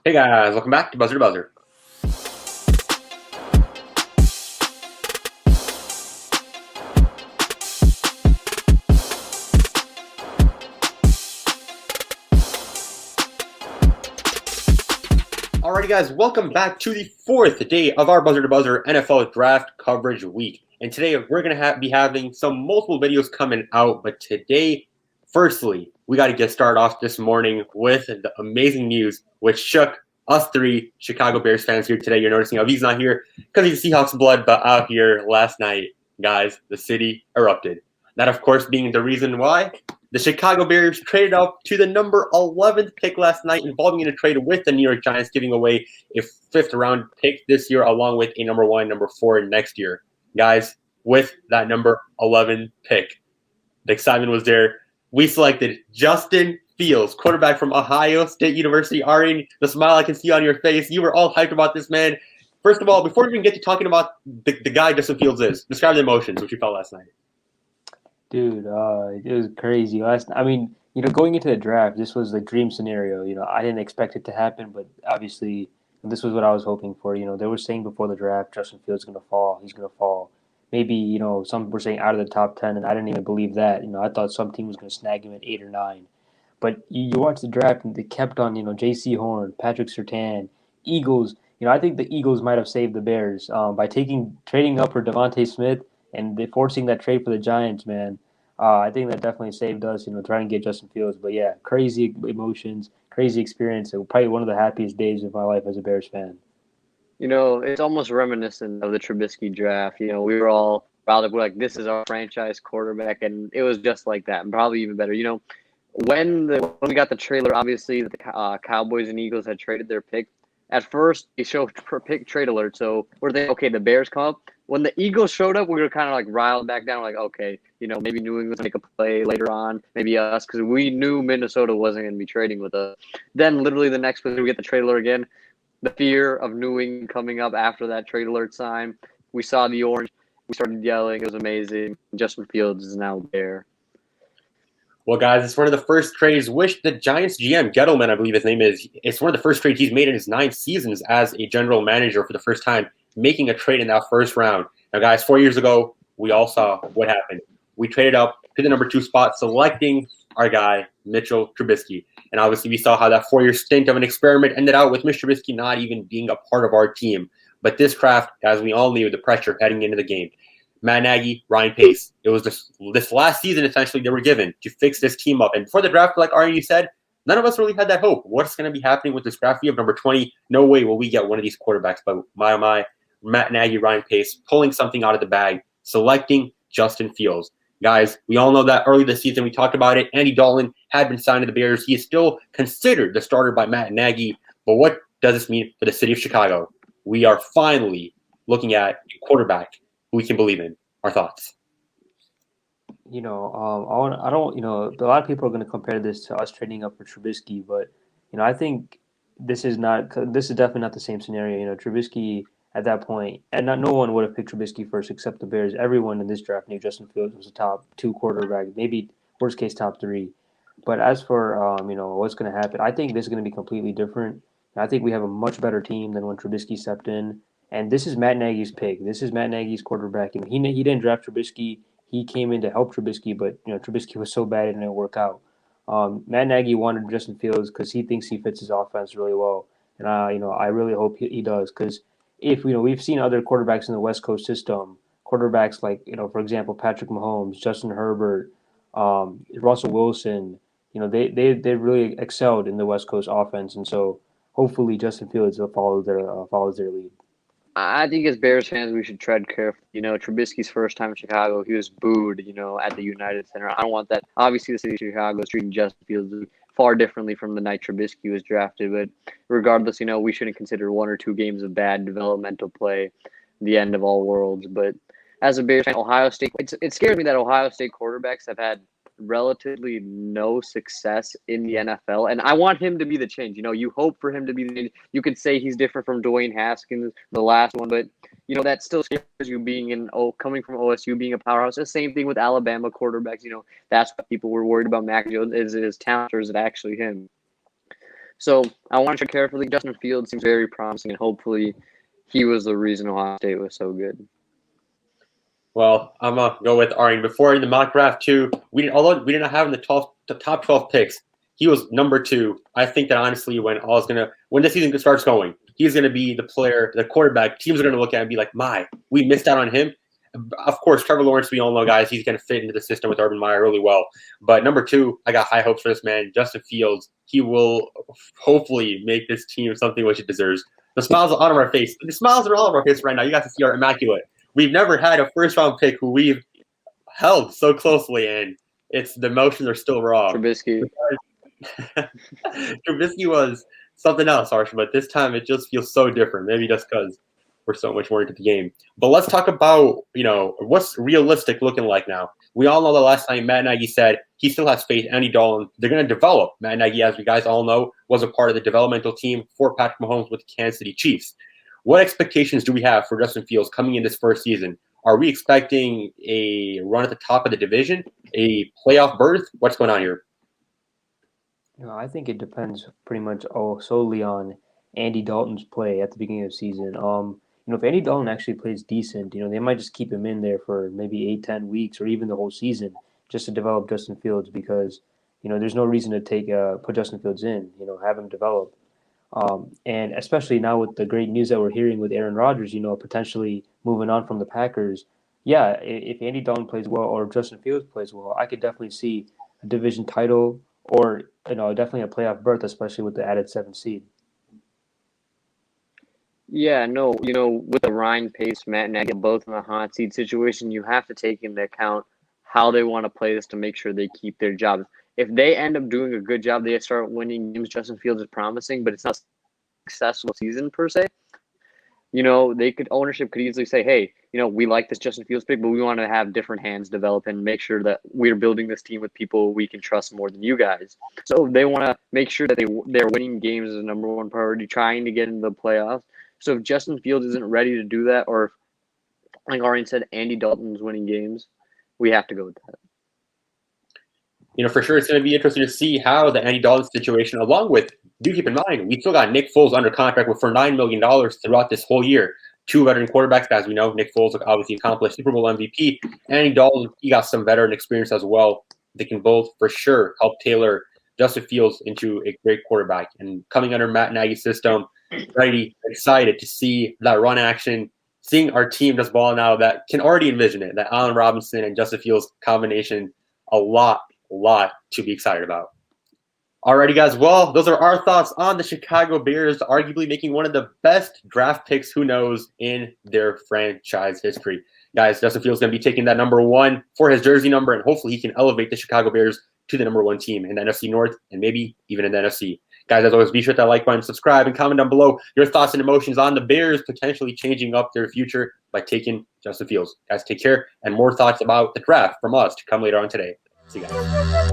Hey guys, welcome back to Buzzer2Buzzer. Alrighty guys, welcome back to the fourth day of our Buzzer2Buzzer NFL Draft Coverage Week. And today we're going to be having some multiple videos coming out, but today, firstly, we got to get started off this morning with the amazing news which shook us three Chicago Bears fans here today. You're noticing Avi's not here because he's Seahawks blood, but out here last night, guys, the city erupted. That, of course, being the reason why the Chicago Bears traded up to the number 11th pick last night, involving in a trade with the New York Giants, giving away a fifth-round pick this year, along with a number 1, number 4 next year. Guys, with that number 11 pick, the excitement was there. We selected Justin Fields, quarterback from Ohio State University. Ari, the smile I can see on your face. You were all hyped about this man. First of all, before we even get to talking about the guy Justin Fields is, describe the emotions, which you felt last night. Dude, it was crazy. Going into the draft, this was the dream scenario. I didn't expect it to happen, but obviously, this was what I was hoping for. They were saying before the draft, Justin Fields is going to fall. He's going to fall. Maybe, some were saying out of the top 10, and I didn't even believe that. I thought some team was going to snag him at 8 or 9. But you watch the draft, and they kept on, J.C. Horn, Patrick Surtain, Eagles. I think the Eagles might have saved the Bears by trading up for Devontae Smith and forcing that trade for the Giants, man. I think that definitely saved us, trying to get Justin Fields. But yeah, crazy emotions, crazy experience. Probably one of the happiest days of my life as a Bears fan. It's almost reminiscent of the Trubisky draft. We were all proud of like, this is our franchise quarterback, and it was just like that, and probably even better. When we got the trailer, obviously the Cowboys and Eagles had traded their pick. At first, they showed pick trade alert, so we're thinking, okay, the Bears come up. When the Eagles showed up, we were kind of like riled back down, like, okay, maybe New England's gonna make a play later on, maybe us, because we knew Minnesota wasn't going to be trading with us. Then, literally, the next play, we get the trade alert again. The fear of New England coming up after that trade alert sign. We saw the orange. We started yelling. It was amazing. Justin Fields is now there. Well, guys, it's one of the first trades which the Giants GM, Gettleman, I believe his name is, it's one of the first trades he's made in his 9 seasons as a general manager for the first time, making a trade in that first round. Now, guys, 4 years ago, we all saw what happened. We traded up to the number 2 spot, selecting our guy, Mitchell Trubisky. And obviously, we saw how that 4-year stint of an experiment ended out with Mr. Trubisky not even being a part of our team. But this draft, as we all knew, the pressure heading into the game. Matt Nagy, Ryan Pace. It was this last season, essentially, they were given to fix this team up. And before the draft, like Ari, you said, none of us really had that hope. What's going to be happening with this draft? We have number 20. No way will we get one of these quarterbacks. But my, Matt Nagy, Ryan Pace, pulling something out of the bag, selecting Justin Fields. Guys, we all know that early this season, we talked about it. Andy Dalton had been signed to the Bears. He is still considered the starter by Matt Nagy. But what does this mean for the city of Chicago? We are finally looking at a quarterback who we can believe in. Our thoughts. I don't. A lot of people are going to compare this to us trading up for Trubisky, but I think this is not. This is definitely not the same scenario. Trubisky at that point, and no one would have picked Trubisky first except the Bears. Everyone in this draft knew Justin Fields was a top 2 quarterback, maybe worst case top 3. But as for what's going to happen, I think this is going to be completely different. I think we have a much better team than when Trubisky stepped in. And this is Matt Nagy's pick. This is Matt Nagy's quarterback. And he didn't draft Trubisky. He came in to help Trubisky, but Trubisky was so bad it didn't work out. Matt Nagy wanted Justin Fields because he thinks he fits his offense really well, and I really hope he does, because if we've seen other quarterbacks in the West Coast system, quarterbacks like for example Patrick Mahomes, Justin Herbert, Russell Wilson, they really excelled in the West Coast offense, and so hopefully Justin Fields follows their lead. I think as Bears fans, we should tread carefully. Trubisky's first time in Chicago, he was booed, at the United Center. I don't want that. Obviously, the city of Chicago is treating Justin Fields far differently from the night Trubisky was drafted. But regardless, we shouldn't consider 1 or 2 games of bad developmental play the end of all worlds. But as a Bears fan, Ohio State, it scares me that Ohio State quarterbacks have had relatively no success in the NFL, and I want him to be the change. You hope for him to be the change. You could say he's different from Dwayne Haskins, the last one, but that still scares you coming from OSU, being a powerhouse. The same thing with Alabama quarterbacks. That's what people were worried about Mac Jones. Is it his talent or is it actually him? So I want to tread carefully. Justin Fields seems very promising, and hopefully he was the reason Ohio State was so good. Well, I'm gonna go with Arnie. Before in the mock draft too, although we did not have him the top 12 picks, he was number 2. I think that honestly, when the season starts going, he's gonna be the player, the quarterback. Teams are gonna look at and be like, we missed out on him. Of course, Trevor Lawrence, we all know, guys, he's gonna fit into the system with Urban Meyer really well. But number 2, I got high hopes for this man, Justin Fields. He will hopefully make this team something which it deserves. The smiles are on our face. The smiles are all over our face right now. You got to see our immaculate. We've never had a first-round pick who we've held so closely, and the emotions are still raw. Trubisky. Trubisky was something else, Arsh, but this time it just feels so different. Maybe just because we're so much more into the game. But let's talk about, what's realistic looking like now. We all know the last time Matt Nagy said he still has faith in Andy Dalton. They're going to develop. Matt Nagy, as we guys all know, was a part of the developmental team for Patrick Mahomes with the Kansas City Chiefs. What expectations do we have for Justin Fields coming in this first season? Are we expecting a run at the top of the division, a playoff berth? What's going on here? I think it depends pretty much solely on Andy Dalton's play at the beginning of the season. If Andy Dalton actually plays decent, they might just keep him in there for maybe 8-10 weeks or even the whole season just to develop Justin Fields because, there's no reason to put Justin Fields in, have him develop. And especially now with the great news that we're hearing with Aaron Rodgers, potentially moving on from the Packers. Yeah, if Andy Dalton plays well or Justin Fields plays well, I could definitely see a division title or, definitely a playoff berth, especially with the added 7th seed. Yeah, no, with the Ryan Pace, Matt Nagy, both in the hot seat situation, you have to take into account how they want to play this to make sure they keep their jobs. If they end up doing a good job, they start winning games. Justin Fields is promising, but it's not a successful season per se. Ownership could easily say, hey, we like this Justin Fields pick, but we want to have different hands develop and make sure that we're building this team with people we can trust more than you guys. So they want to make sure that they're winning games as a number one priority, trying to get into the playoffs. So if Justin Fields isn't ready to do that, or like Arian said, Andy Dalton's winning games, we have to go with that. For sure, it's going to be interesting to see how the Andy Dalton situation, along with, do keep in mind, we still got Nick Foles under contract for $9 million throughout this whole year. 2 veteran quarterbacks, as we know. Nick Foles obviously accomplished Super Bowl MVP. Andy Dalton, he got some veteran experience as well. They can both, for sure, help tailor Justin Fields into a great quarterback. And coming under Matt Nagy's system, ready, excited to see that run action, seeing our team just balling out that can already envision it, that Allen Robinson and Justin Fields combination, a lot to be excited about. Alrighty, guys. Well, those are our thoughts on the Chicago Bears, arguably making one of the best draft picks, who knows, in their franchise history. Guys, Justin Fields is going to be taking that number 1 for his jersey number, and hopefully he can elevate the Chicago Bears to the number 1 team in the NFC North and maybe even in the NFC. Guys, as always, be sure to like button, subscribe, and comment down below your thoughts and emotions on the Bears potentially changing up their future by taking Justin Fields. Guys, take care, and more thoughts about the draft from us to come later on today. See you guys.